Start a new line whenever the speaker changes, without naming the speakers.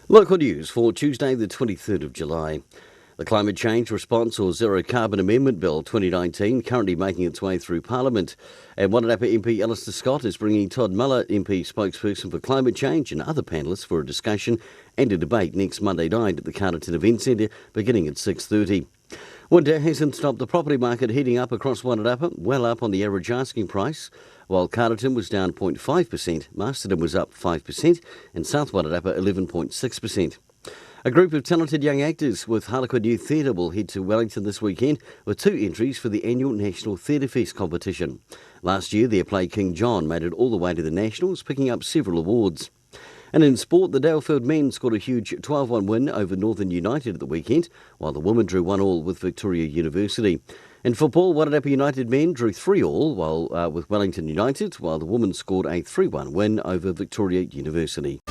Local news for Tuesday, the 23rd of July. The Climate Change Response or Zero Carbon Amendment Bill 2019 currently making its way through Parliament. And Wairarapa MP Alistair Scott is bringing Todd Miller, MP spokesperson for climate change, and other panellists for a discussion and a debate next Monday night at the Carterton Event Centre beginning at 6:30. Winter hasn't stopped the property market heating up across Wairarapa, well up on the average asking price. While Carterton was down 0.5%, Masterton was up 5%, and South Wairarapa 11.6%. A group of talented young actors with Harlequin Youth Theatre will head to Wellington this weekend with 2 entries for the annual National Theatre Fest competition. Last year, their play King John made it all the way to the Nationals, picking up several awards. And in sport, the Dalefield men scored a huge 12-1 win over Northern United at the weekend, while the women drew 1-1 with Victoria University. In football, Wairarapa United men drew 3-3 with Wellington United, while the women scored a 3-1 win over Victoria University.